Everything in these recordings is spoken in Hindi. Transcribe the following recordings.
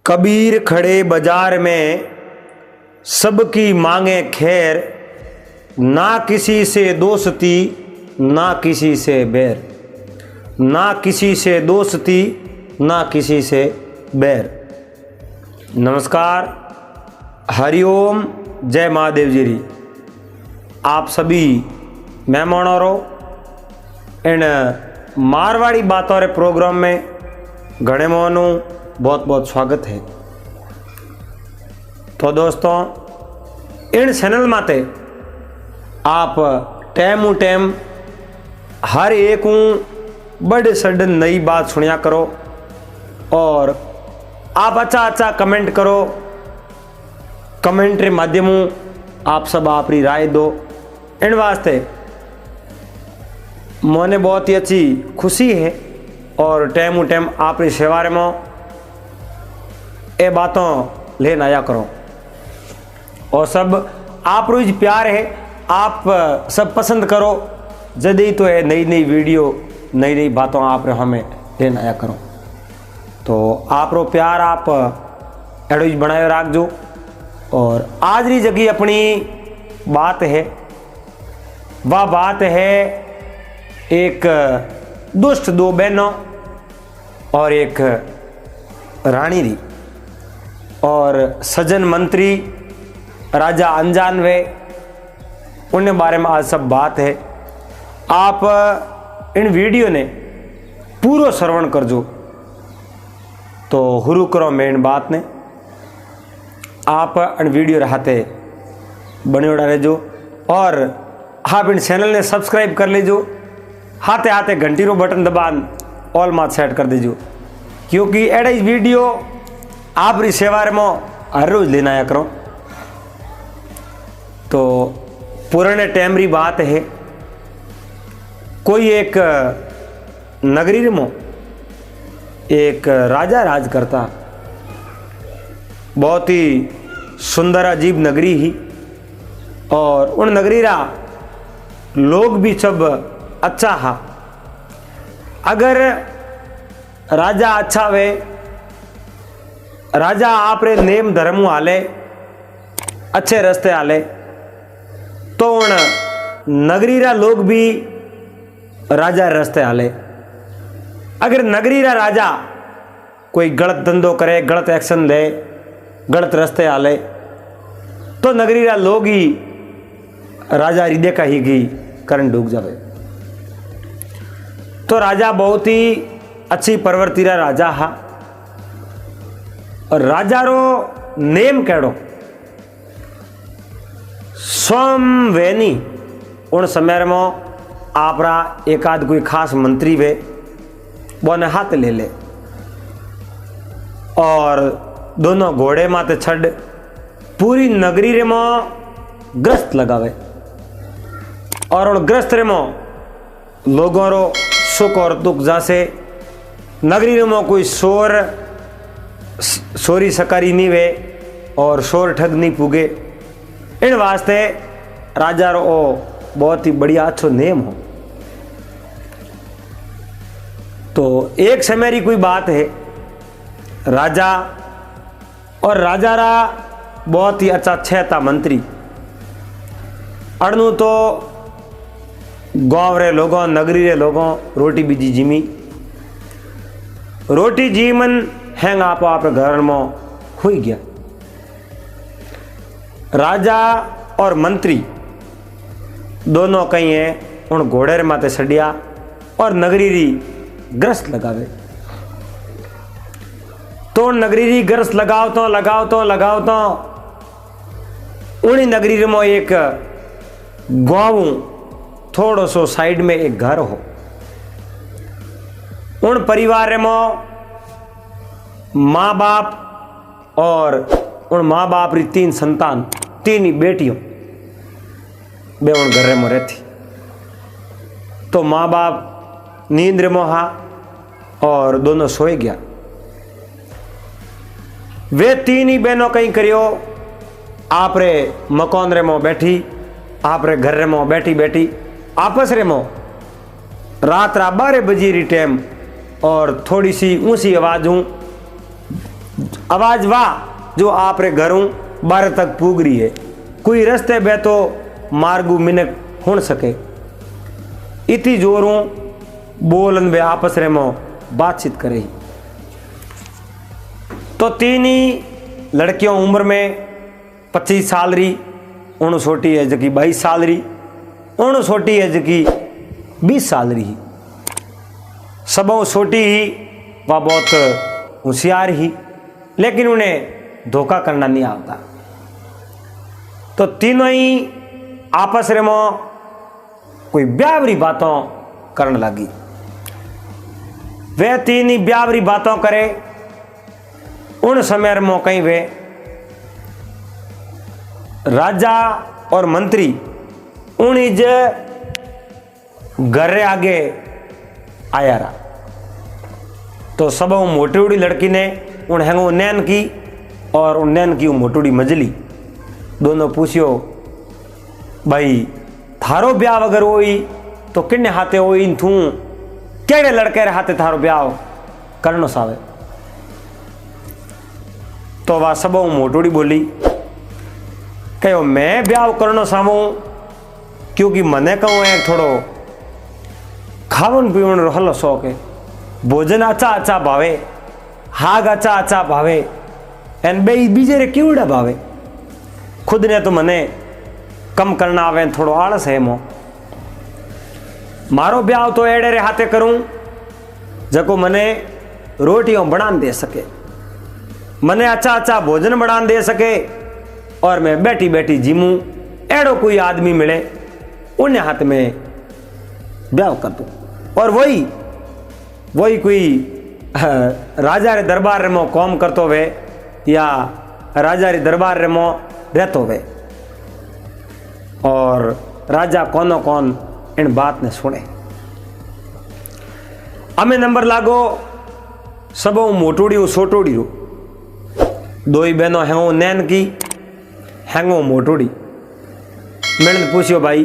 कबीर खड़े बाजार में सबकी मांगे खैर, ना किसी से दोस्ती ना किसी से बैर, ना किसी से दोस्ती ना किसी से बैर। नमस्कार, हरिओम, जय महादेव जी री। आप सभी मेहमानों इन मारवाड़ी बातों रे प्रोग्राम में घणे मोनू बहुत बहुत स्वागत है। तो दोस्तों, इन चैनल माते आप टाइम टाइम हर एक बड़े सडन नई बात सुनिया करो और आप अच्छा कमेंट करो। कमेंट रे माध्यम आप सब अपनी राय दो। इन वास्ते मोने बहुत ही अच्छी खुशी है और टाइम आपकी सेवा में ये बातों लेन आया करो। और सब आप रोज प्यार है, आप सब पसंद करो जदी तो ये नई नई वीडियो नई नई बातों आप हमें लेन आया करो। तो आप रो प्यार आप एडोज बनाए रखो। और आज री जगह अपनी बात है, वह बात है एक दुष्ट दो बहनों और एक रानी री और सज्जन मंत्री राजा अनजान वे उन बारे में आज सब बात है। आप इन वीडियो ने पूरा श्रवण करजो तो हुरु करो मेन बात ने। आप इन वीडियो रहते बनियोड़ा रहो और आप इन चैनल ने सब्सक्राइब कर लीजो। हाथे हाथे घंटी रो बटन दबान ऑल मात सेट कर दीजो, क्योंकि एडा वीडियो आप री सेवा में हर रोज लेना आया करो। तो पुराने टाइम री बात है, कोई एक नगरी में एक राजा राज करता। बहुत ही सुंदर अजीब नगरी ही और उन नगरी रा लोग भी सब अच्छा हा। अगर राजा अच्छा वे, राजा आप रे नेम धर्म आले, अच्छे रास्ते आले, तो उन नगरी रा लोग भी राजा रास्ते आले। अगर नगरी रा राजा कोई गलत धंधो करे, गलत एक्शन ले, गलत रास्ते आले, तो नगरी रा लोग ही राजा हृदय का ही घी करन डूब जावे। तो राजा बहुत ही अच्छी प्रवृत्ति रा राजा हा। और राजा रो नेम केड़ो स्वयं वेनी। उन समय में आपरा एकाद कोई खास मंत्री वे वो ने हाथ ले ले और दोनों घोड़े माते छड़ पूरी नगरी रे में ग्रस्त लगावे और उन ग्रस्त रे में लोगों रो सुख और दुख जैसे नगरी रे में कोई सोरी सकारी नहीं वे और शोर ठग नहीं पुगे। इन वास्ते राजा रो बहुत ही बढ़िया अच्छो नेम हो। तो एक समय री कोई बात है, राजा और राजा रा बहुत ही अच्छा था मंत्री। अड़नू तो गांव रे लोगों, नगरी रे लोगों रोटी बीजी जिमी, रोटी जीवन हैंग आप घर में हुई गया। राजा और मंत्री दोनों कहीं है उन घोड़े रे माते सड़िया और नगरी री ग्रस्त लगावे। तो नगरी री ग्रस्त लगाओ तो उन्हीं नगरी रे में एक गांव थोड़ो सो साइड में एक घर हो। उन परिवार में माँ बाप और उन माँ बाप री 3 संतान, 3 ही बेटियों बे उन घर में रहती। तो माँ बाप नींद में हा और दोनों सोए गया। वे 3 ही बहनों कहीं करियो आप रे मकान रे में बैठी, आप रे घर रे में बैठी आपस रे में रात 12 बजे री टाइम और थोड़ी सी ऊंची आवाज आवाज वाह जो आप रे घरों बार तक पूग रही है। कोई रस्ते बे तो मार्गू मिनक हो सके। इतनी जोरों बोलन बे आपस रे मो बातचीत करे। तो तीन ही लड़कियों उम्र में 25 साल री, उन छोटी है जकी 22 साल री, उन छोटी है जकी 20 साल री। सबों छोटी ही वह बहुत होशियार ही, लेकिन उन्हें धोखा करना नहीं आता। तो तीनों ही आपस में कोई ब्यावरी बातों करने लगी। वे तीन ही ब्यावरी बातों करे। उन समय में कहीं वे राजा और मंत्री उन्हीं घर आगे आया रहा। तो सब मोटी लड़की ने उन हैंगो नैन की और उन नैन की मोटूड़ी मजली। दोनों पूछियो भाई थारो ब्याह अगर होई तो किन्ने हाथे होई थू, केड़े लड़के रे हाथे थारो ब्याह करनो सावे। तो वह सब मोटूड़ी बोली कहो मैं ब्याह करनो सावू क्योंकि मने कहूँ है थोड़ो खावन पीवन रो हलो शौक है। भोजन अच्छा अच्छा भावे, हाग अच्छा अच्छा भावे, एन बे बीजे रे क्यों भावे। खुद ने तो मने कम करना आवे, थोड़ो आलस है मो। मारो ब्याह तो एड़े रे हाथे करूं जको मने रोटियों बना दे सके, मने अच्छा अच्छा भोजन बना दे सके, और मैं बैठी बैठी जीमू एड़ो कोई आदमी मिले उन्हें हाथ में ब्याह कर दूं। और वही कोई राजा रे दरबार रे मो कौम करतो वे या राजा रे दरबार रे मो रहतो वे, और राजा कोनो कौन इन बात ने सुने। हमें नंबर लागो सबो मोटोड़ी सोटोड़ी रो। दो ही बहनों हैंगो नैन की, हैंगो मोटोड़ी। मैंने पूछियो भाई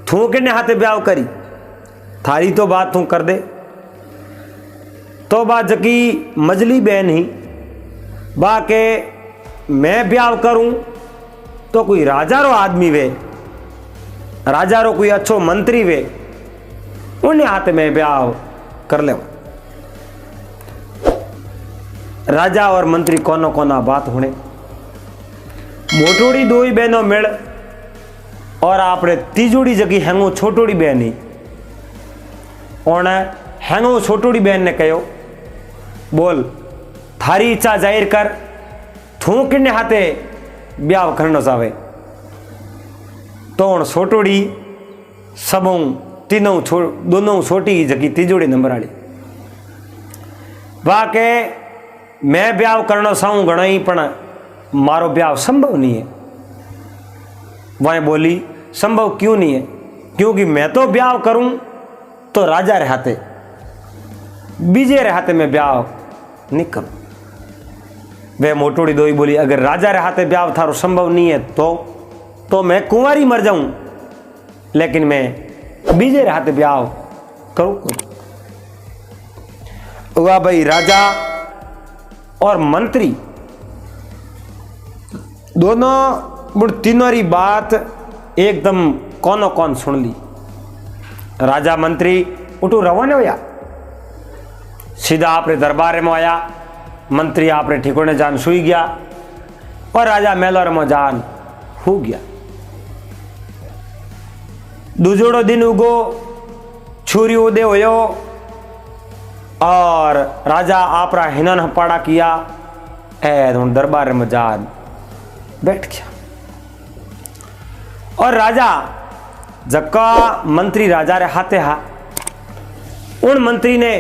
थू किन्ने हाथे ब्याह करी, थारी तो बात तू कर दे। तो बात जकी मजली बहन ही बा के मैं ब्याह करूं तो कोई राजा रो आदमी वे, राजा रो कोई अच्छो मंत्री वे, उन्हें हाथ में ब्याह कर ले। राजा और मंत्री कोनो कोना बात होने। मोटोड़ी दो ही बहनों मिल और आपने तीजोड़ी जगी हैंगो छोटोड़ी बहन ही और हैंगो छोटोड़ी बहन ने कहो बोल थारी इच्छा जाहिर कर, थू किन्ने हाथे ब्याह करना चाहे। तो उन छोटोड़ी सबों तीनों दोनों छोटी जगी तीजोड़ी नंबर वाली वाह के मैं ब्याह करना चाहूँ घना ही, पण मारो ब्याह संभव नहीं है। वह बोली संभव क्यों नहीं है, क्योंकि मैं तो ब्याह करूं तो राजा रे हाथे, बीजे रे हाथे में ब्याह नहीं करूं। वे मोटोड़ी दो ही बोली अगर राजा रे हाथे ब्याह थारो संभव नहीं है तो मैं कुंवारी मर जाऊं, लेकिन मैं बीजे रे हाथे ब्याह करूं। हुआ भाई राजा और मंत्री दोनों तीनों री बात एकदम कौनो कौन सुन ली। राजा मंत्री उठू रवाना होया, सीधा आपरे दरबार में आया। मंत्री आपरे ठिकाने जान सुई गया और राजा मेलोर में जान हो गया। दूजोड़ो दिन उगो, छुरी उदय होयो और राजा आपरा हिनन हपाड़ा किया ए दरबार में जान बैठ गया। और राजा जक्का मंत्री राजा रे हाथे हा, उन मंत्री ने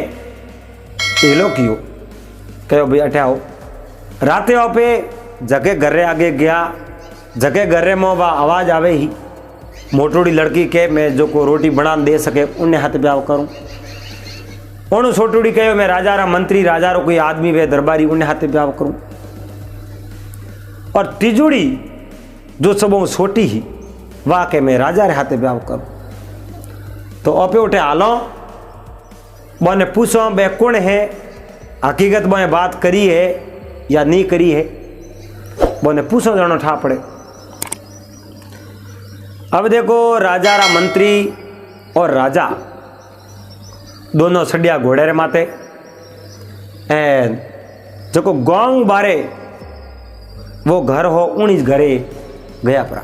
एलो कियो कहो भाई अठे आओ। राते आओ पे जगह घरे आगे गया, जगह घरे में वह आवाज आवे ही मोटोड़ी लड़की के मैं जो को रोटी बना दे सके उन्हें हाथ ब्याह करूं। उन छोटोड़ी कहो मैं राजा रा मंत्री, राजा रो कोई आदमी वे दरबारी उन्हें हाथ ब्याह करूं। और तीजोड़ी जो सबों छोटी ही वाह के मैं राजा रे हाथे ब्याह करूं। तो ओपे उठे आलो बने पूछो बे कौन है, हकीकत में बात करी है या नहीं करी है, बोने पूछो जानो ठा पड़े। अब देखो राजा रा मंत्री और राजा दोनों सड़िया घोड़े रे माते जो गांव बारे वो घर हो उन्हीं घरे गया पड़ा।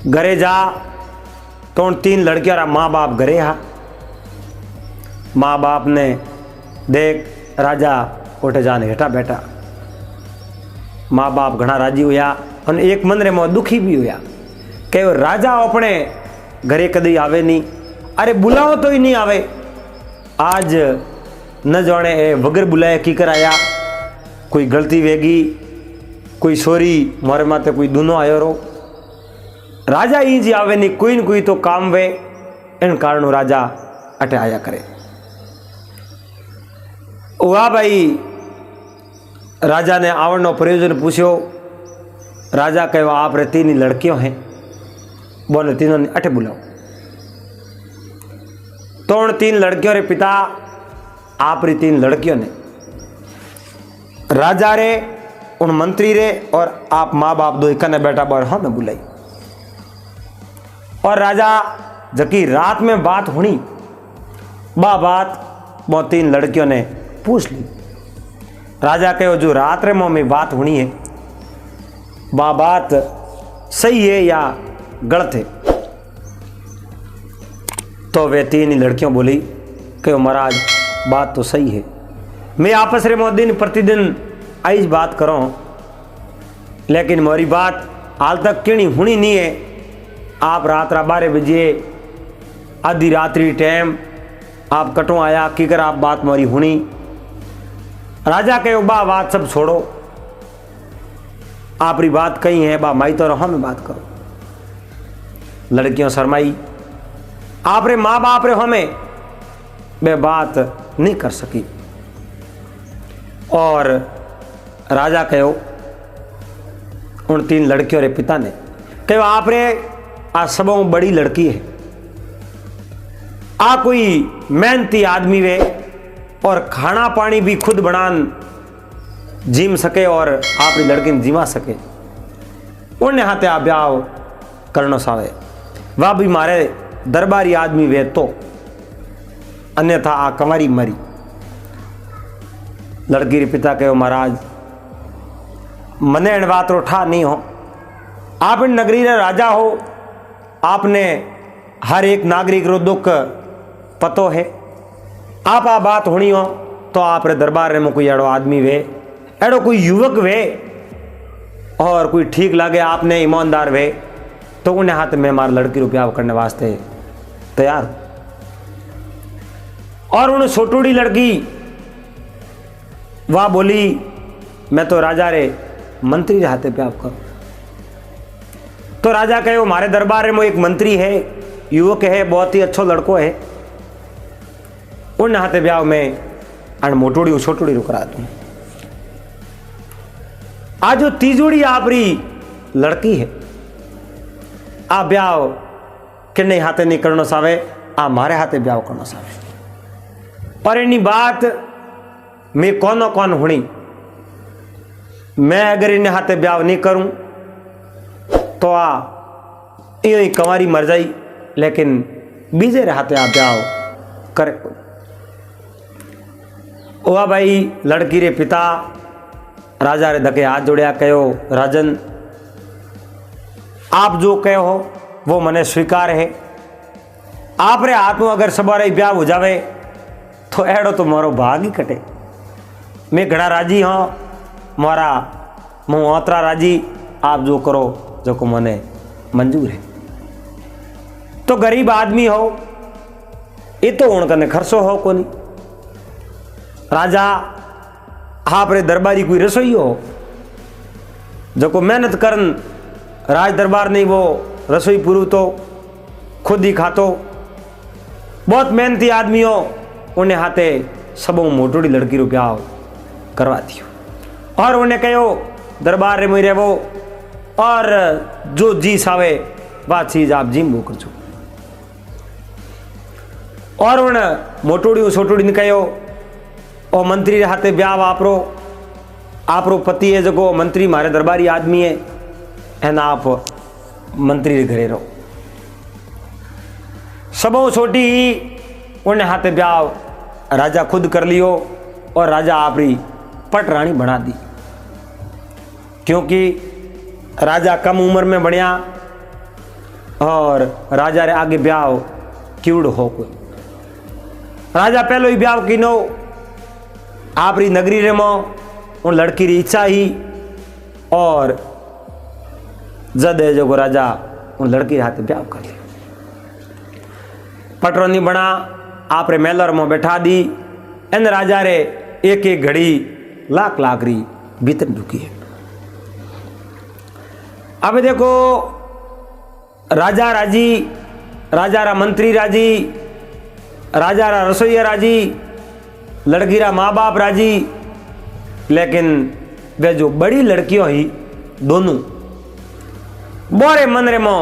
घरे जा तो 3 लड़कियों रा माँ बाप घरे हा। माँ बाप ने देख राजा उठे जाने हेठा बैठा। माँ बाप घना राजी हुआ और एक मन रे में दुखी भी हुआ कि राजा अपने घरे कदी आवे नहीं। अरे बुलाओ तो ही नहीं आवे। आज न जाने वगर बुलाए की कराया, कोई गलती वेगी, कोई सोरी मोरे माते कोई दूनो आयो रो। राजा ही जी आवे नहीं, कोई न कोई तो काम वे, इन कारण राजा अटे आया करे। वाह भाई, राजा ने आवण नो प्रयोजन पूछो। राजा कहो आप रे 3 लड़कियों हैं, बोले तीनों ने अटे बुलाओ। तो उन 3 लड़कियों रे पिता आप री 3 लड़कियों ने राजा रे उन मंत्री रे और आप माँ बाप दो एक ने बैठा बार हाँ में बुलाई। और राजा जकी रात में बात हुई, बा बात वो 3 लड़कियों ने पूछ ली। राजा कहो जो रात रे में बात हुई है, बा बात सही है या गलत है? तो वे 3 लड़कियों बोली कि महाराज बात तो सही है। मैं आपस रे दिन प्रतिदिन आई बात करो, लेकिन मोरी बात हाल तक किणी हुई नहीं है। आप रात 12 बजे आधी रात्रि टाइम आप कटो आया की कर आप बात मोरी हुई। राजा कहो बा बात सब छोड़ो, आप री बात कही है बा माई तो रहो में बात करो। लड़कियों शर्माई, आप रे माँ बाप रे हमें वे बात नहीं कर सकी। और राजा कहो उन 3 लड़कियों रे पिता ने कहो आप रे आ सबों बड़ी लड़की है, आ कोई मेहनती आदमी वे और खाना पानी भी खुद बनान जीम सके और आप री लड़की ने जीवा सके, उन्हें हाथे आ ब्याह करनो सावे। वह भी मारे दरबारी आदमी वे तो, अन्यथा आ कंवारी मरी। लड़की रे पिता कहो महाराज मने इन बात रो ठा नहीं हो। आप इन नगरी रे राजा हो, आपने हर एक नागरिक रो दुख पतो है। आप आ बात होनी हो तो आप रे दरबार में कोई एड़ो आदमी वे, एड़ो कोई युवक वे और कोई ठीक लगे आपने ईमानदार वे, तो उन्हें हाथ में हमारे लड़की रुपया करने वास्ते तैयार। और उन्हें छोटूड़ी लड़की वह बोली मैं तो राजा रे मंत्री हाथे प्यार करो। तो राजा कहे हमारे दरबार में एक मंत्री है, युवक है, बहुत ही अच्छा लड़को है, उन हाथे ब्याह में अण मोटोड़ी छोटोड़ी रुकरा दूं। आज जो तीजोड़ी आपरी लड़की है, आ ब्याह किन्ने हाथे नहीं करनो सावे, आ मारे हाथे ब्याह करनो सावे। और इन्नी बात मैं कौन कौन हुई, मैं अगर इन्हें हाथे ब्याह नहीं करूं तो आ ये कंवारी मर जाई, लेकिन बीजे रे हाथे आ ब्याह करे। ओआ भाई लड़की रे पिता राजा रे धके हाथ जोड़िया कहो राजन आप जो कहो वो मने स्वीकार है। आप रे हाथ में अगर सवारे ब्याह हो जावे तो एड़ो तो मारो भाग ही कटे। मैं घड़ा राजी हाँ, मारा मुँह ओतरा राजी, आप जो करो जो को मने मंजूर है। तो गरीब आदमी हो ये तो उनकने खर्चो हो कोनी। राजा आप रे दरबारी कोई रसोई हो जो को मेहनत करन राज दरबार नहीं, वो रसोई पूरू तो खुद ही खातो, बहुत मेहनती आदमी हो, उन्हें हाथे सबों मोटोड़ी लड़की रो ब्याह करवा दियो। और उन्हें कहो दरबार रे में रहो और जो जी सावे बात चीज आप जिम वो कर चो। और उन मोटोड़ी छोटोड़ी ने कहो ओ मंत्री रे हाथे ब्याह वापरो, आप रो पति है जो मंत्री मारे दरबारी आदमी है एना आप मंत्री रे घरे रहो। सबों छोटी ही उन्हें हाथे ब्याह राजा खुद कर लियो और राजा आपरी पट रानी बना दी, क्योंकि राजा कम उम्र में बढ़िया और राजा रे आगे ब्याह क्यूड़ हो कोई। राजा पहलो ही ब्याह कीनो आपरी नगरी रे मो उन लड़की री इच्छा ही और जद है जो राजा उन लड़की रे हाथे ब्याह कर लिया। पटरोनी बना आप रे मेलर में बैठा दी एन राजा रे एक एक घड़ी लाख लाख री बीतन चुकी है। अब देखो राजा राजी, राजा रा मंत्री राजी, राजा रा रसोईया राजी, लड़की रा माँ बाप राजी, लेकिन वे जो बड़ी लड़कियों ही दोनों बोरे मन रे मो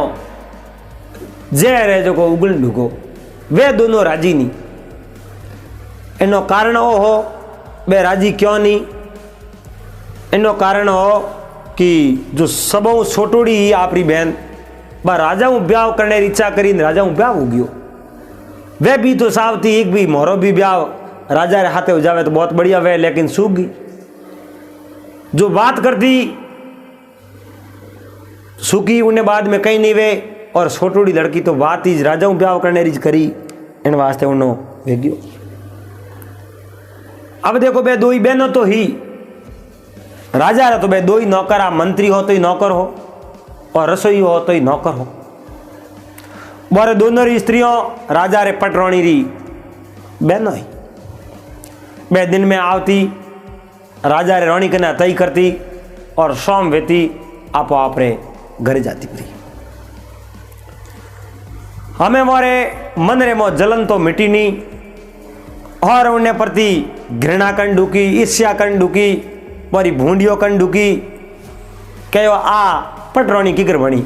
जहर है जो को उगल ढुको वे दोनों राजी नहीं। इनो कारण ओ हो वे राजी क्यों नहीं? इनो कारण हो कि जो सबों छोटोड़ी ही आपरी बहन बा राजा हूँ ब्याह करने इच्छा करी राजा हूँ ब्याह हो गयो। वे भी तो सावती एक भी मोहरो भी ब्याह राजा रे हाथे हो जावे तो बहुत बढ़िया वे, लेकिन सूख गई। जो बात करती सूखी उन्हें बाद में कहीं नहीं वे, और छोटोड़ी लड़की तो बात ही राजा हूँ ब्याह करने रिज करी इन वास्ते उन्होंने भेजियो। अब देखो बे दो ही बहनों तो ही राजा रा तो बे दो ही नौकर, आ मंत्री हो तो ही नौकर हो और रसोई हो तो ही नौकर हो। बोरे दोनों री स्त्रियों राजा रे पटरोणी री बहनों ही बे दिन में आवती राजा रे रानी कन्या तय करती और सोम वेती आपो आप रे घर जाती पड़ी। हमें मोरे मन रे मो जलन तो मिटी नहीं और उन्हें प्रति घृणा कन ढुकी, ईर्ष्या कन ढुकी, मोरी भूंडियों कन ढुकी। कहो आ पटरोणी किकर बनी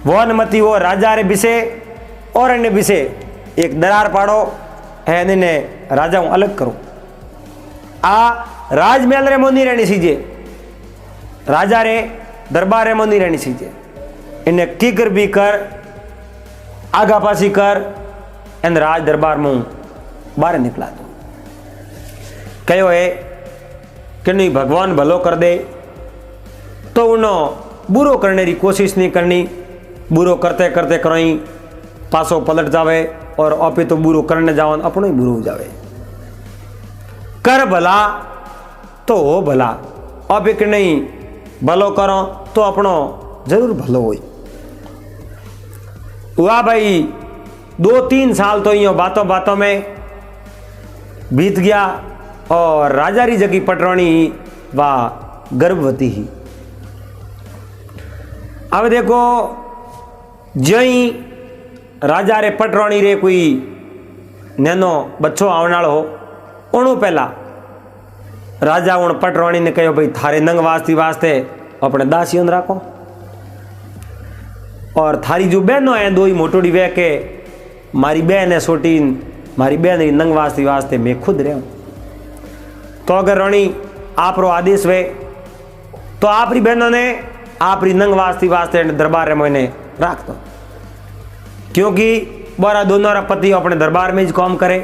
वो नमती वो राजा रे बिसे और अन्य बिसे एक दरार पाड़ो है ने राजा हूं अलग करो। आ राजमहल रे मोनी रहनी सीजे, राजा रे दरबार रे मोनी रहनी सीजे। इन्हें किकर भी कर आगा पासी कर इन राज दरबार में बाहर निकला दो। कहो है कि नहीं भगवान भलो कर दे तो उन्होंने बुरो करने की कोशिश नहीं करनी। बुरो करते करते करोई पासो पलट जावे और आपे तो बुरो करने जाओ अपनो ही बुरो हो जावे। कर भला तो हो भला, अब एक नहीं भलो करो तो अपनो जरूर भलो हो। हुआ भाई 2-3 साल तो यूं बातों बातों में बीत गया और राजा री जगी पटरोणी वा गर्भवती ही। अब देखो जई राजा रे पटरोणी रे कोई नैनो बच्चो आवनाल हो उनु पहला राजा उन पटरोणी ने कहो भाई थारे नंग वास्ते अपने दासियों राखो और थारी जो बहनों है दो ही मोटोड़ी वे के मारी बहन है छोटी, मारी बहन री नंग वास्ते मैं खुद रहूं। तो अगर रानी आप रो आदेश वे तो आप री बहनों ने आप री नंग वास्ते दरबार में इन्हें राख दो, क्योंकि बोरा दोनों रा पति अपने दरबार में ही काम करे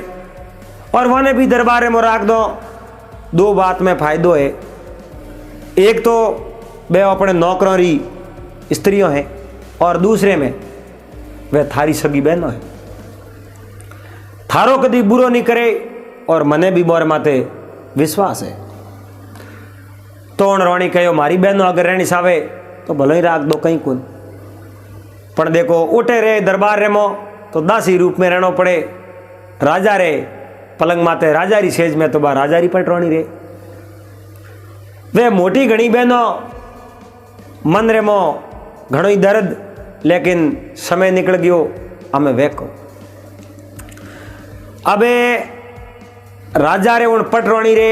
और वने भी दरबार में राख दो। दो बात में फायदो है, एक तो वे अपने नौकरों री स्त्रियों हैं और दूसरे में वह थारी सगी बहनों है। थारो कदी बुरो नहीं करे और मने भी बोर माते विश्वास है। तो रानी कहो मारी बहनों अगर रहनी सावे तो भलो ही राख दो कहीं कुल, पर देखो उठे रे दरबार रे मो तो दासी रूप में रहना पड़े। राजा रे पलंग माते राजा री सेज में तो बा राजा री पटरोणी रे। वे मोटी घणी बहनों मन रे मो घणो ही दर्द, लेकिन समय निकल गयो हमें वेको। अबे राजा रे उन पटरोणी रे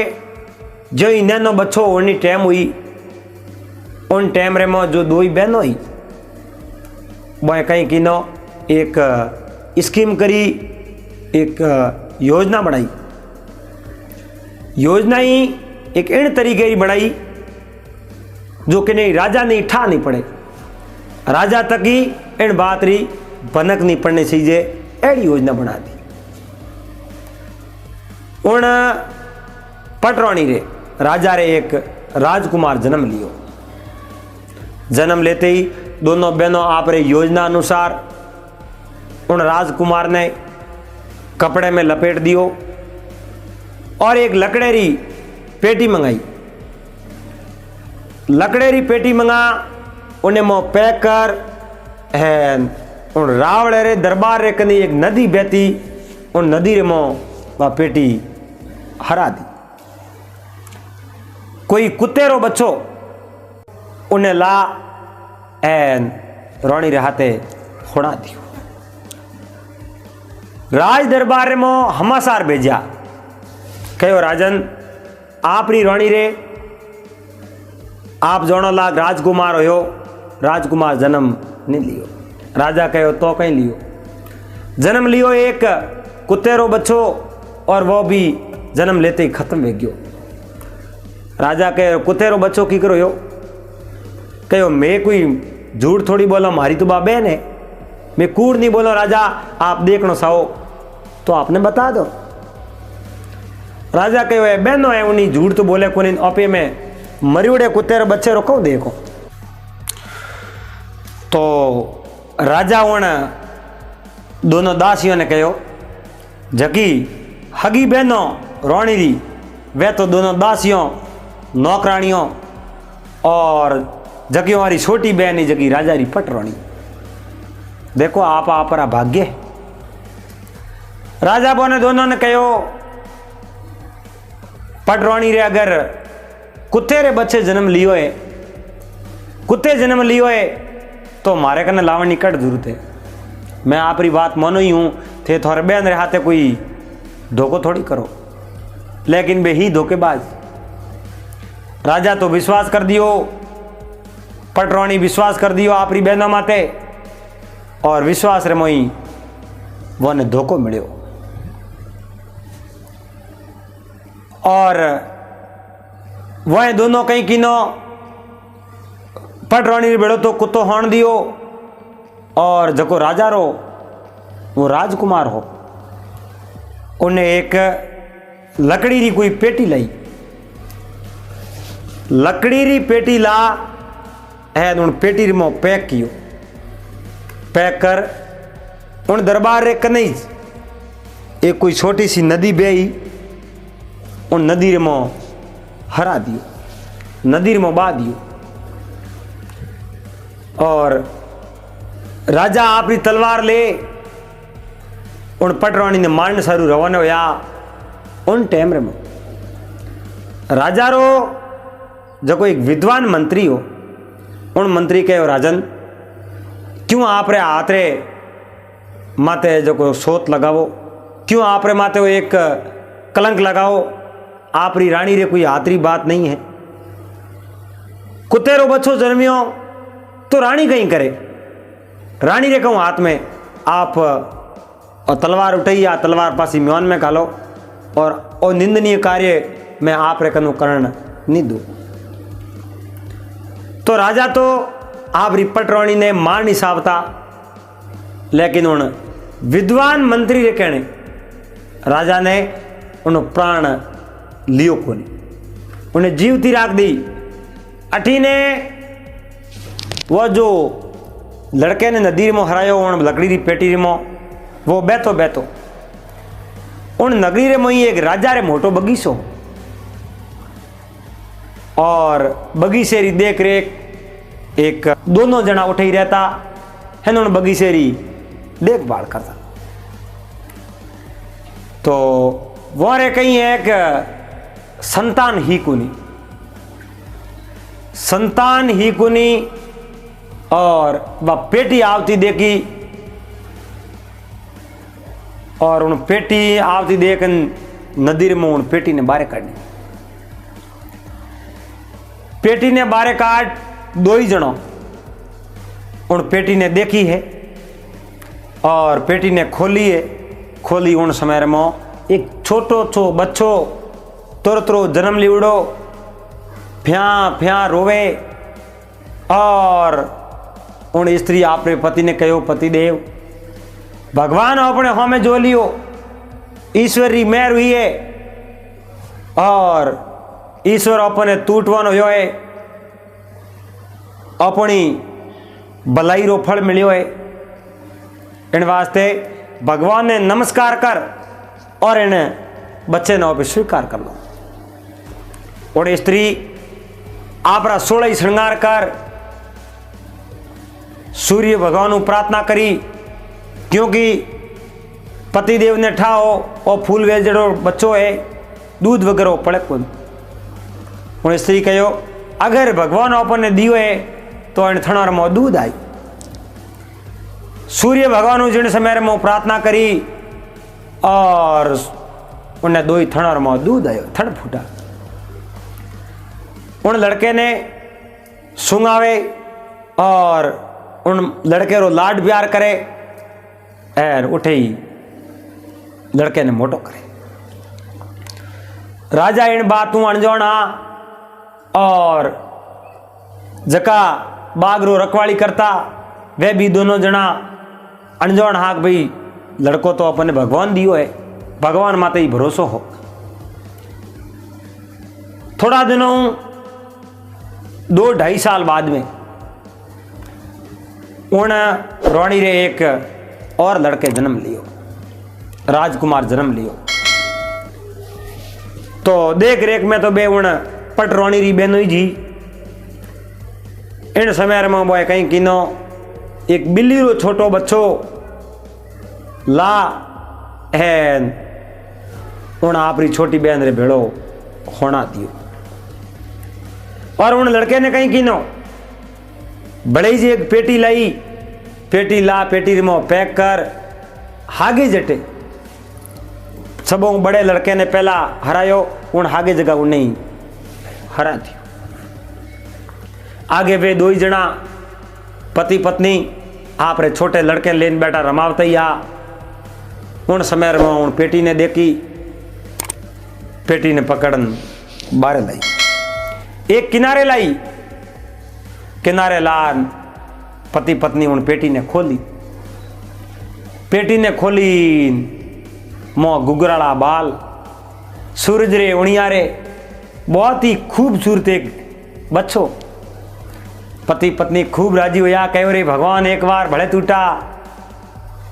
जो ही नैनो बच्चो उन्नी टाइम हुई उन टाइम रे मो जो दो ही बहनों ही वो कहीं की नो एक स्कीम करी, एक योजना बनाई। योजना ही एक इन तरीके की बनाई जो कि नहीं राजा नहीं ठा नहीं पड़े, राजा तक ही इन बात री भनक नहीं पड़नी चाहिए, एड़ी योजना बना दी। उन पटरानी रे राजा रे एक राजकुमार जन्म लियो। जन्म लेते ही दोनों बहनों आप रे योजना अनुसार उन राजकुमार ने कपड़े में लपेट दियो और एक लकड़ेरी पेटी मंगाई। लकड़ेरी पेटी मंगा उन्हें मोह पैक कर है उन रावड़े रे दरबार रे कनी एक नदी बहती, उन नदी रे मोह वह पेटी हरा दी। कोई कुत्तेरो बच्चो उन्हें ला एन रोणी रे हाथे फोड़ा दियो। राज दरबार रे मो हमासार भेजा, कहो राजन आप री रोणी रे आप जोनो लाग राजकुमार हो, राजकुमार जन्म नहीं लियो। राजा कहो तो कहीं लियो, जन्म लियो एक कुत्तेरो बच्चो और वो भी जन्म लेते ही खत्म हो गयो। राजा कहो कुत्तेरो बच्चो की करो यो, कहो मैं कोई झूठ थोड़ी बोला, मारी तो बाप बहन है, मैं कूड़ नहीं बोला। राजा आप देखना साओ तो आपने बता दो। राजा कहो बहनों है उन्हीं झूठ तो बोले को नहीं, आपे में मरियोड़े कुत्तेरे बच्चे रो कौन देखो। तो राजा उन दोनों दासियों ने कहो जकी हगी बहनों रोणी री वे तो दोनों दासियों नौकरानियों और जकी हमारी छोटी बहन ही जकी राजा री पटरानी, देखो आप आपरा भाग्य। राजा बोने दोनों ने कहो पटरानी रे अगर कुत्ते रे बच्चे जन्म लियो है, कुत्ते जन्म लियो है तो मारे कने लावणी कट जरूरत है। मैं आप री बात मानो ही हूं थे थोड़े बहन रे हाथे कोई धोखो थोड़ी करो, लेकिन वे ही धोखेबाज। राजा तो विश्वास कर दियो, पटरानी विश्वास कर दियो आप री बहनों माते और विश्वास रे मोई वो ने धोखो मिलियो। और वह दोनों कहीं किनो पटरानी बेड़ो तो कुत्तो होण दियो और जको राजा रो वो राजकुमार हो, उन्हें एक लकड़ी री कोई पेटी लाई। लकड़ी री पेटी ला है उन पेटी री में पैक कियो, पैक कर उन दरबार रे कनई एक कोई छोटी सी नदी बेई, उन नदी रे में हरा दियो, नदी में बहा दियो। और राजा आपरी तलवार ले उन पटरानी ने मारने सारू रवाना होया। उन टाइम में राजा रो जो एक विद्वान मंत्री हो, उन मंत्री कहो राजन क्यों आप रे हाथ रे माते जो को सोत लगावो, क्यों आप रे माते वो एक कलंक लगाओ, आप री रानी रे कोई हाथ री बात नहीं है। कुत्ते रो बच्चो जन्मियो तो रानी कहीं करे, रानी रे कहूँ हाथ में आप और तलवार उठाई या तलवार पासी म्यान में घालो और निंदनीय कार्य मैं आप रे कनु करण नहीं दूँ। तो राजा तो आप री पटरानी ने मार नहीं सावता, लेकिन उन विद्वान मंत्री रे कहने राजा ने उन प्राण लियो कोनी, उन्हें जीवती राख दी। अठीने वो जो लड़के ने नदी में हरायो उन लकड़ी री पेटी में वो बैठो बैठो उन नगरी रे में एक राजा रे मोटो बगीचो और बगीचे री देख रेख एक दोनों जना उठे ही रहता है, उन बगीचे री देखभाल करता। तो वो रे कहीं एक संतान ही कुनी, संतान ही कुनी और वह पेटी आवती देखी और उन पेटी आवती देख नदी में उन पेटी ने बारे काटी। पेटी ने बारे काट दो ही जनों उन पेटी ने देखी है और पेटी ने खोली है। खोली उन समय में एक छोटो छो बच्चो तुरतरो जन्म लिवड़ो फ्या फ्या रोवे। और उन स्त्री आपरे पति ने कहो, पतिदेव भगवान अपने हमें जो लियो, ईश्वर री मेहर हुई है और ईश्वर अपने तूटवानो हुयो है, अपनी भलाई रो फल मिलियो है। इन वास्ते भगवान ने नमस्कार कर और इन बच्चे ने भी स्वीकार कर लो। और स्त्री आपरा 16 श्रृंगार कर सूर्य भगवान प्रार्थना करी, क्योंकि पतिदेव ने ठाओ और फूल वेजड़ो बच्चो है, दूध वगैरह पड़े कौन। उन स्त्री कहो, अगर भगवान अपन ने दियो है तो इन थणार में दूध आई। सूर्य भगवान जिन समय में प्रार्थना करी और उन्हें 2 थणार में दूध आयो, थड़ फूटा। उन लड़के ने सुंगावे और उन लड़के रो लाड प्यार करे और उठे ही लड़के ने मोटो करे। राजा इन बातों अनजाना और जका बाग रो रखवाली करता वे भी दोनों जना अनजान हाक, भाई लड़को तो अपने भगवान दियो है, भगवान माते ही भरोसो हो। थोड़ा दिनों 2-2.5 साल बाद में उन रानी रे एक और लड़के जन्म लियो, राजकुमार जन्म लियो। तो देख रेख में तो बे उन पट रानी री बेनो जी। इन समय में बोए कहीं किनो एक बिल्ली रो छोटो बच्चो ला है उन आपरी छोटी बहन रे भेड़ो होना दियो। और उन लड़के ने कहीं किनो बड़ी जी एक पेटी लाई, पेटी ला, पेटी में पैक कर हागे जटे। सबों बड़े लड़के ने पहला हरायो, उन हागे जगह उन्हें ही हरा दियो। आगे वे 2 जना पति पत्नी आप रे छोटे लड़के लेन बैठा रमावते ही आ। उन समय में उन पेटी ने देखी, पेटी ने पकड़न बाहर लाई, एक किनारे लाई। किनारे लान पति पत्नी उन पेटी ने खोली, पेटी ने खोली मोह गुगराला बाल, सूरज रे उणियारे, बहुत ही खूबसूरत एक बच्चो। पति पत्नी खूब राजी हुआ, कहो रे भगवान एक बार भले टूटा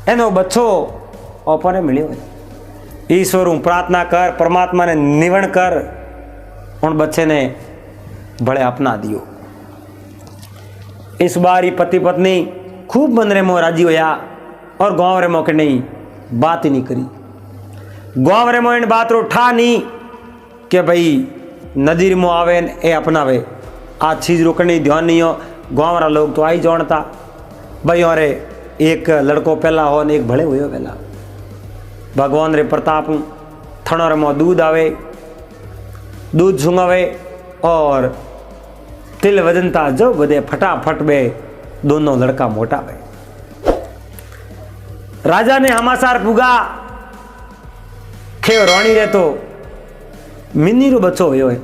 एनो बच्चो अपने मिलियो। ईश्वर प्रार्थना कर, परमात्मा ने निवण कर, उन बच्चे ने भले अपना दियो। इस बार ही पति पत्नी खूब बंदरे मोह राजी होया और गांव रे मौके नहीं बात ही नहीं करी। गांव रे मोह इन बात रो ठा नहीं कि भाई नदी मो आवे ए अपनावे, आ चीज रोकने ध्यान नहीं हो। गांव वाला लोग तो आई जानता भाई और एक लड़को पहला हो ने एक भले हुए पहला। भगवान रे प्रताप थणों में दूध आवे, दूध सुंगावे और तिल वजनता जो बदे फटाफट बे दोनों लड़का मोटा वे। राजा ने हमासार पुगा खे रानी रे तो मिनी रो बच्चो हुयो है।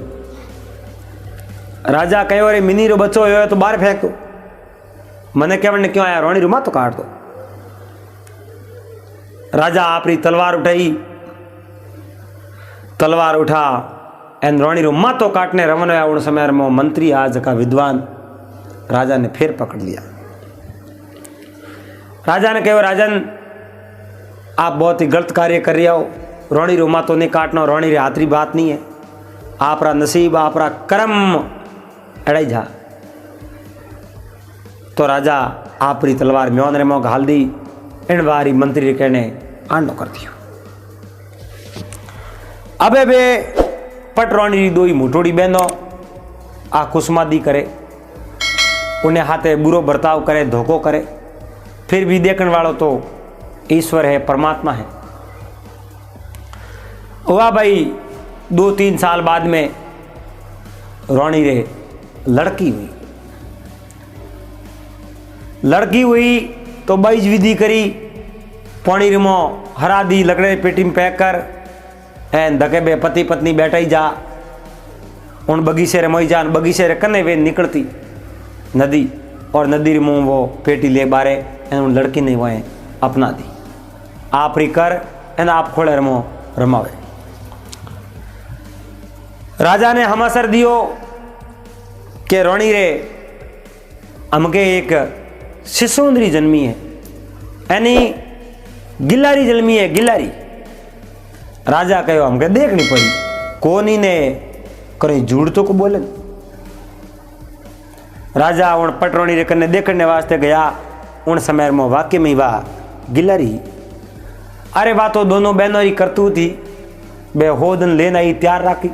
राजा कहो रे मिनी रो बच्चो हुयो है तो बाहर फेंक दो। मने कहने ने क्यों आया, रानी रो मां तो काट दो। राजा आपरी तलवार उठाई, तलवार उठा एन रानी रो मां तो काटने रवन आया। उन समय में मंत्री आज का विद्वान राजा ने फिर पकड़ लिया। राजा ने कहो राजन आप बहुत ही गलत कार्य कर रहे हो, रानी रो मां तो नहीं काटना, रानी रे हाथरी बात नहीं है, आपरा नसीब आपरा कर्म अड़ाई जा। तो राजा आपरी तलवार म्योन रे मों घाल दी। इन बारी मंत्री कहने आंडो कर दियो। अबे बे पट रानी 2 मोटोड़ी बहनों आ कुसमादी करे, उन्हें हाथे बुरो बर्ताव करे, धोखो करे, फिर भी देखने वालों तो ईश्वर है, परमात्मा है। हुआ भाई 2-3 साल बाद में रानी रे लड़की हुई। लड़की हुई तो बाईज विधि करी, पानी रिमो हरा दी, लकड़े पेटी में पैक कर एन धके बे पति पत्नी बैठा ही जा। उन बगीचे रे मोई जान बगीचे रे कने वे निकलती नदी और नदी रे मुंह वो पेटी ले बारे एन उन लड़की ने वह अपना दी आप री कर एन आप खोले रमो रमावे। राजा ने हमासर दियो के रोणी रे हमके एक शिशुंदरी जन्मी है यानी गिलारी जन्मी है गिलारी। राजा कहो हमके देखनी पड़ी कोनी ने कहीं झूठ तो को बोले। राजा उन पटरोणी रे कने देखने वास्ते गया उन समय में वाक्य में वाह गिलारी। अरे बात तो दोनों बहनों ही करतू थी बे होदन लेना ही तैयार राखी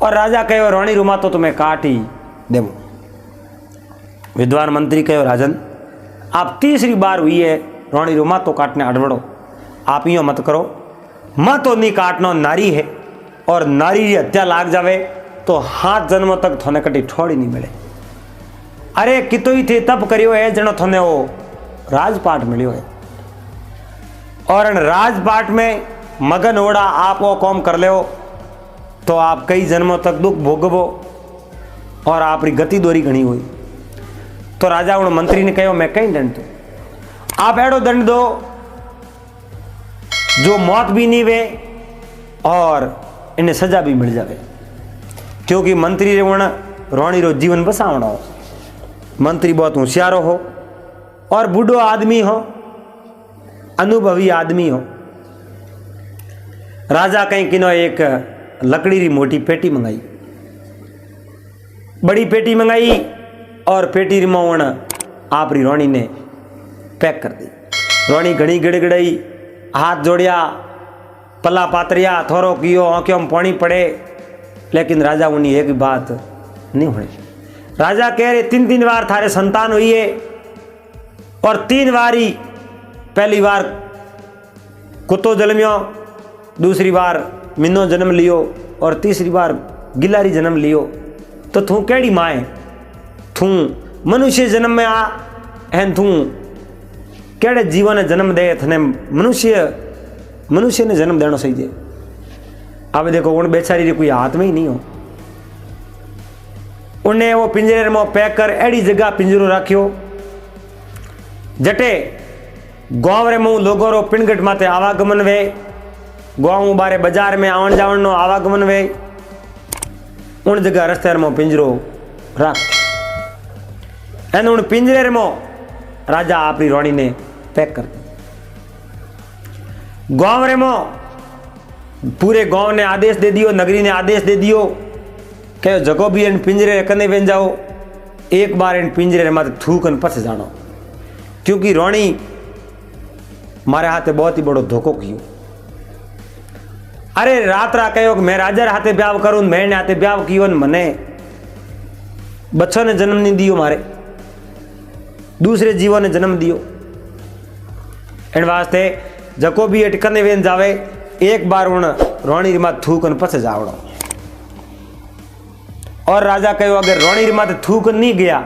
और राजा कहो रोणी रुमा तो तुम्हें काट ही देव। विद्वान मंत्री कहो राजन आप तीसरी बार हुई है रोणी रुमा तो काटने अड़बड़ो आप यो मत करो मत तो नहीं काटनो नारी है और नारी की हत्या लाग जावे तो 7 जन्मों तक थोने कटी ठोड़ी नहीं मिले। अरे कितो ही थे तब करियो है जनो थोने वो राजपाट मिलियो है और राजपाट में मगन ओड़ा आप वो कौम कर ले तो आप कई जन्मों तक दुख भोगवो और आपकी गति दोरी घनी हुई। तो राजा उन मंत्री ने कहो मैं कहीं दंड दो आप एड़ो दंड दो जो मौत भी नहीं वे और इन्हें सजा भी मिल जावे क्योंकि मंत्री रे उन रोणी रो जीवन बसावना हो। मंत्री बहुत होशियारो हो और बूढ़ो आदमी हो अनुभवी आदमी हो। राजा कहीं किनो एक लकड़ी री मोटी पेटी मंगाई बड़ी पेटी मंगाई और पेटी री मोण आप री रोणी ने पैक कर दी। रोणी घड़ी गिड़गिड़ाई हाथ जोड़िया पल्ला पातरिया थोरो कियो आंखों में पानी पड़े लेकिन राजा उन्हीं एक बात नहीं हुई। राजा कह रहे 3 बार थारे संतान हुई है और 3 बारी पहली बार कुत्तो जन्मियो दूसरी बार मिनो जन्म लियो और तीसरी बार गिलारी जन्म लियो तो तू केड़ी माँ है तू मनुष्य जन्म में आ एन तू केड़े जीवन ने जन्म दे थने मनुष्य ने जन्म देना सही है। अब देखो उन बेचारी रे कोई हाथ में ही नहीं हो उन्हें वो पिंजरे में पैक कर एड़ी जगह पिंजरो रखियो जटे गांव रे मुँह लोगों रो पिंडगट माते आवागमन वे गांव बारे बाजार में आवन जावन नो आवागमन वे उन जगह रस्ते में पिंजरो रख एन उन पिंजरे में राजा आपरी रोणी ने पैक कर गांव रे में पूरे गांव ने आदेश दे दियो नगरी ने आदेश दे दियो कहो जगो भी इन पिंजरे कने बेन जाओ एक बार इन पिंजरे मत थूकन पस जानो क्योंकि रोणी मारे हाथे बहुत ही बड़ो धोखो कियो। अरे रात रा कहो मैं राजा हाथे ब्याह करूं मैंने हाथे ब्याह कियो मने बच्चों ने जन्म नहीं दियो मारे दूसरे जीवों ने जन्म दियो इन वास्ते जको भी अटकने वेन जावे एक बार उन रोणी मात थूकन पस जावड़ो। और राजा कहो अगर रोणी मात थूक नहीं गया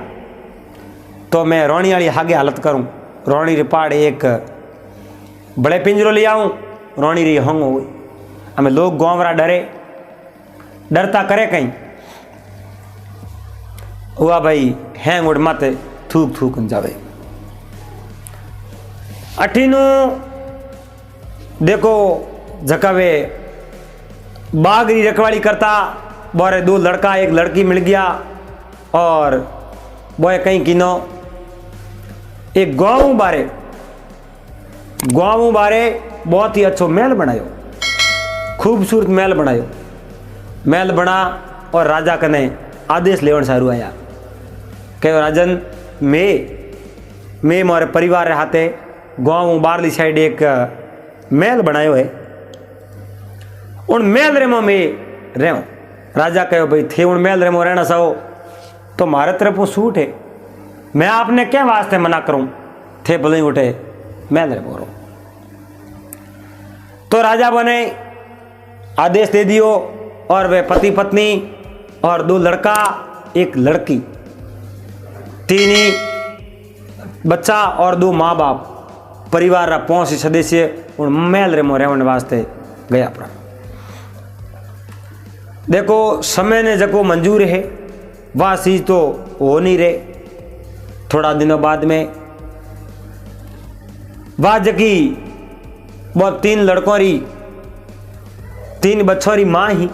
तो मैं रोणी वाली आगे हालत करूं रोणी रे पाड़ एक बड़े पिंजरो ले आऊं रोणी री हंग हो गई। हमें लोग गांवरा डरता करे कहीं हुआ भाई हैंग उड़ माते थूक थूक जावे। अठीनु देखो जकावे बागरी रखवाली करता बोरे 2 लड़का एक लड़की मिल गया और बोए कहीं किनो एक गांव बारे बहुत ही अच्छो महल बनायो खूबसूरत महल बनायो महल बना और राजा कने आदेश लेवन सारू आया कहो राजन मैं मारे परिवार हाथे गांव बारली साइड एक महल बनायो है उन महल रे मैं रहूं। राजा कहो भाई थे उन महल रे में रहना चाहो तो मारे तरफ सूट है मैं आपने क्या वास्ते मना करूं थे भले उठे महल रे बोरो। तो राजा बने आदेश दे दियो और वे पति पत्नी और 2 लड़का एक लड़की 3 ही बच्चा और 2 माँ बाप परिवार रा 5 सदस्य उन महल रे में रहने वास्ते गया पड़ा। देखो समय ने जको मंजूर है वह चीज तो हो नहीं रहे। थोड़ा दिनों बाद में वह जकी वो 3 लड़कों री 3 बच्चों री माँ ही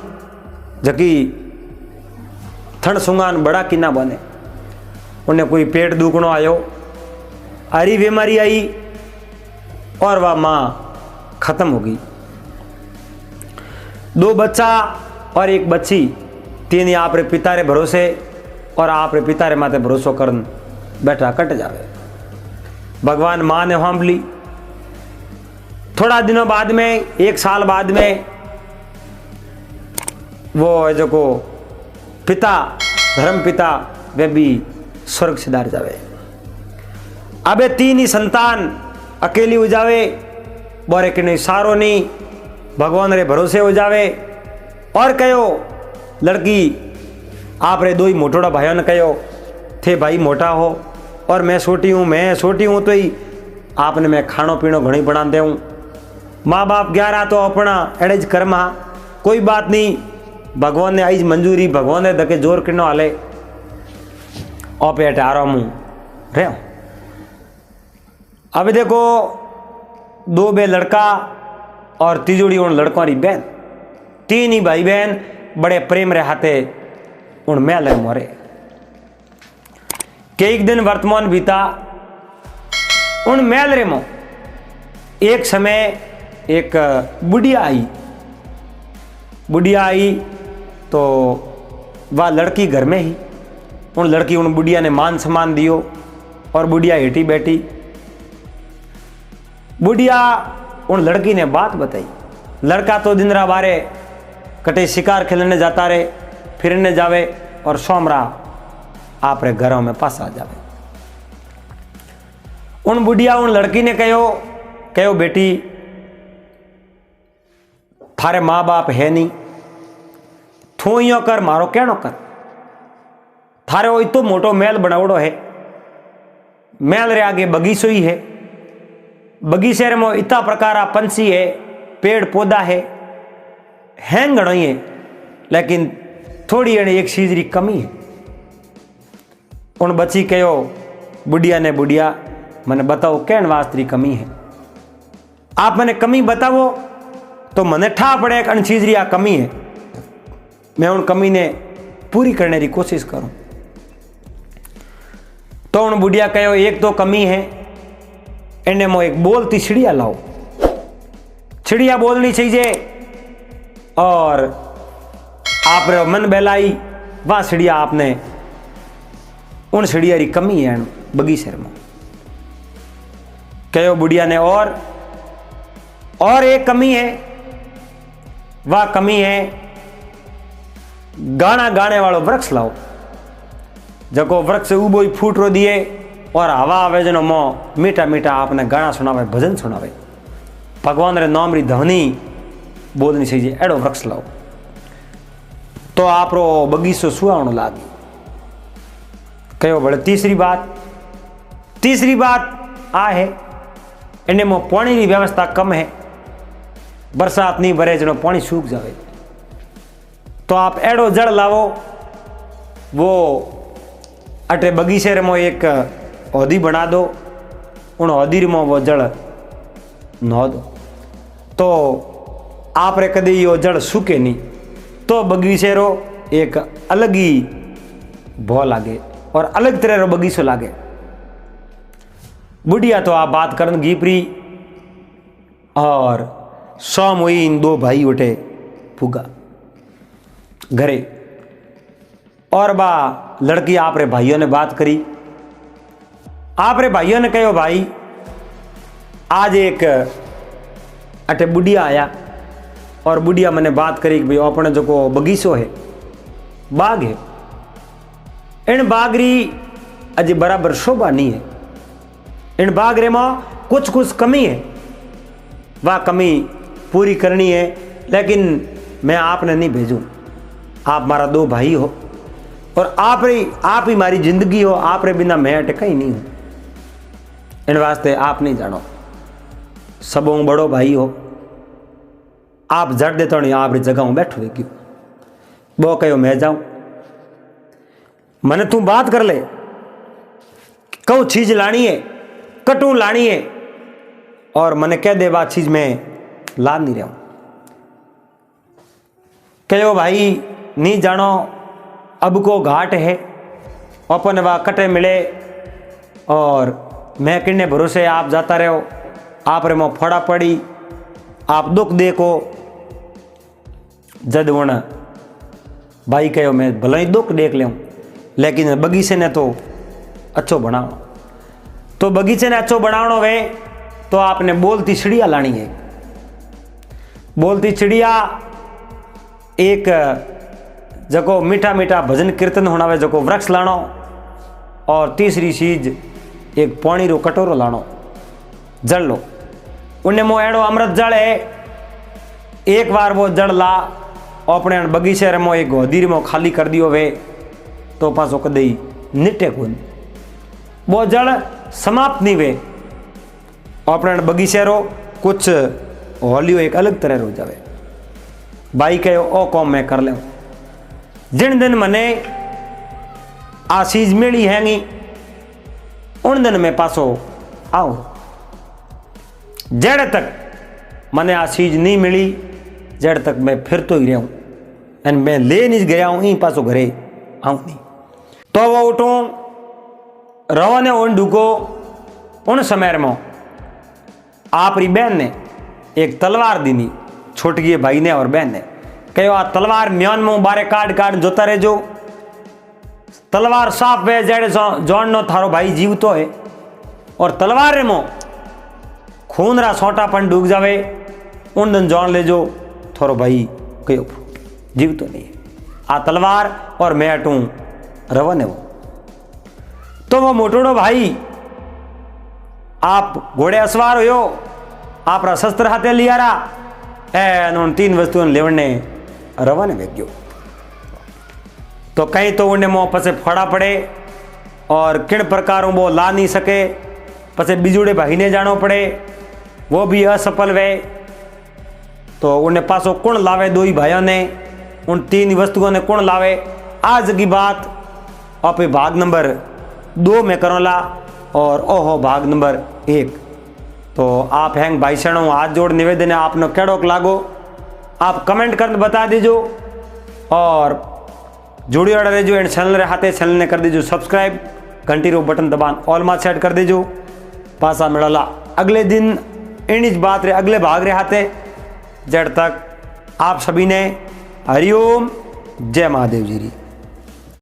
जकी थण सुंगान बड़ा किना बने। उन्हें कोई पेट दुखनो आयो, हरी बीमारी आई और वह माँ खत्म हो गई। 2 बच्चा और 1 बच्ची, 3 आप रे पिता रे भरोसे और आप रे पिता रे माते भरोसो करन बैठा कट जावे। भगवान माँ ने हम ली। थोड़ा दिनों बाद में 1 साल बाद में वो जो को पिता धर्म पिता वे भी स्वर्ग सिधार जावे। अबे 3 ही संतान अकेली हो जावे, बोरे के नहीं सारो नहीं भगवान रे भरोसे हो जावे। और कहो लड़की आप रे 2 ही मोटोड़ा भाइयों ने कहो थे भाई मोटा हो और मैं छोटी हूँ तो ही आपने मैं खानो पीनो घणी बना दे हूँ। माँ बाप 11 तो अपना एड़ेज कर्मा, कोई बात नहीं भगवान ने आई मंजूरी, भगवान ने धके जोर किनो हाले और पेट आराम हूँ रे। अब देखो 2 बे लड़का और तीजोड़ी उन लड़कों री बहन, 3 ही भाई बहन बड़े प्रेम रहते उन मेल मोरे। कई दिन वर्तमान बीता उन मेल रे मो। एक समय एक बुढ़िया आई तो वह लड़की घर में ही। उन लड़की उन बुढ़िया ने मान सम्मान दियो और बुढ़िया हेटी बैठी। बुढ़िया उन लड़की ने बात बताई। लड़का तो दिन रा बारे कटे शिकार खेलने जाता रहे, फिरने जावे और सोमरा आप रे घरों में पास आ जावे। उन बुढ़िया उन लड़की ने कहो बेटी थारे माँ बाप है नहीं, थू यो कर मारो कहनो कर। थारे वो तो मोटो महल बनावड़ो है, महल रे आगे बगीचो ही है, बगीचे में इतना प्रकार पंछी है, पेड़ पौधा है घणो ही है, लेकिन थोड़ी एने एक चीज री कमी है। उन बच्ची कहो बुढ़िया ने बुढ़िया मने बताओ कैन वास्ते री कमी है। आप मने कमी बतावो तो मने ठा पड़े एक अन चीज री आ कमी है, मैं उन कमी ने पूरी करने की कोशिश करूं। तो उन बुढ़िया कहो एक तो कमी है, एने मो एक बोलती चिड़िया लाओ। चिड़िया बोलनी चाहिए और आप रे मन बहलाई वह चिड़िया आपने उन चिड़िया री कमी है बगीचे में। कहो बुढ़िया ने और एक कमी है, वह कमी है गाना गाने वालों वृक्ष लाओ। जको वृक्ष उबो ही फूट रो दिए और हवा आवे जनो मो मीठा मीठा आपने गाना सुनावे, भजन सुनावे, भगवान रे नाम री ध्वनि बोलनी चाहिए, एड़ो वृक्ष लाओ तो आप रो बगीचो सुहावणो लागे। कहो बड़े तीसरी बात आ है इन्हें में पानी की व्यवस्था कम है, बरसात नहीं भरे जनो पानी सूख जावे, तो आप एड़ो जड़ लावो। वो अटे बगीचे में एक हौदी बना दो, उन हौदी में वो जड़ नौ दो तो आप रे कदी यो जड़ सूखे नहीं, तो बगीचे रो एक अलग ही भो लागे और अलग तरह रो बगीचो लागे। बुढ़िया तो आप बात करन गीपरी और शाम हुई, इन 2 भाई उठे फुगा घरे और बा लड़की आप रे भाइयों ने बात करी। आप रे भाइयों ने कहो भाई आज एक अटे बुढ़िया आया और बुढ़िया मैंने बात करी कि भाई अपने जो को बगीचो है, बाग है, इन बाग री अजी बराबर शोभा नहीं है, इन बाग रे में कुछ कमी है, वह कमी पूरी करनी है, लेकिन मैं आपने नहीं भेजूं। आप मारा 2 भाई हो और आप ही मारी जिंदगी हो, आप रे बिना मैं अटका ही नहीं हूं। इन वास्ते आप नहीं जानो, सबों बड़ो भाई हो, आप जड़ देते नहीं आप री जगह में बैठो क्यों। वो कहो मैं जाऊं, मने तू बात कर ले, कहूँ चीज लानी है, कटू लानी है, और मने कह दे बात चीज में ला नहीं रहा हूं। कहो भाई नहीं जानो अब को घाट है, अपन वा कटे मिले, और मैं किन्ने भरोसे आप जाता रहो, आप रे मो फोड़ा पड़ी, आप दुख देखो। जद वण भाई कहो मैं भले ही दुख देख लूँ, लेकिन बगीचे ने तो अच्छो बनाओ। तो बगीचे ने अच्छो बनावनो वे तो आपने बोलती चिड़िया लानी है। बोलती चिड़िया एक जको मीठा मीठा भजन कीर्तन होना वे जको वृक्ष लानो, और तीसरी चीज एक पानी रो कटोरो लानो, जल लो। उन्हें मो एड़ो अमृत जल है, एक बार वो जल ला अपने बगीचे रे मो एक गोदी मो खाली कर दियो वे तो पासो कदई निटे कोन, वो जल समाप्त नहीं वे, अपने बगीचे रो कुछ होलियो एक अलग तरह रो जावे। भाई कहो ओ कौम मैं कर ले, जिन दिन मने आ चीज मिली हैंगी उन दिन में पासो आओ, जेड़े तक मने आ चीज नहीं मिली जेड़ तक मैं फिर तो ही रहूं, एंड मैं ले नहीं गया हूं, ई पासो घरे आऊं नहीं। तो वो उठूं रवाने उन ढूको। उन समय में आपरी बहन ने एक तलवार दीनी, छोटकी भाई ने और बहन ने कहो आ तलवार म्यान में बारे काट काट जोता रहे जो, तलवार साफ वे जेड़े जौन नो थारो भाई जीव तो है, और तलवार रे मो खून रा सोटापन डूब जावे, उन दिन जौन ले जो थारो भाई कहो जीव तो नहीं है, आ तलवार और मैं अटू रवन है वो। तो वो मोटोड़ो भाई आप घोड़े असवार हो, आप रा शस्त्र हाथे लिया रहा, उन तीन वस्तुओं लेवने रवन वेग गयो। तो कहीं तो उन्हें मोह पसे फड़ा पड़े, और किन प्रकारों वो ला नहीं सके, पसे बिजुड़े भाई ने जानो पड़े, वो भी असफल वे। तो उन्हें पासो कौन लावे, दो ही भाइयों ने उन तीन वस्तुओं ने कौन लावे। आज की बात आप भाग नंबर 2 में करोला, और ओहो भाग नंबर 1। तो आप हैंग भाई शरणों हाथ जोड़ निवेदन है, आपने केड़ो लागो आप कमेंट कर बता दीजो, और जुड़ी रहे जो चैनल रे हाथे चैनल ने कर दीजो सब्सक्राइब, घंटी रो बटन दबान ऑल मा सेट कर दीजो। पासा मिला अगले दिन इन बात रे अगले भाग रे हाथे, जड़ तक आप सभी ने हरिओम, जय महादेव जी।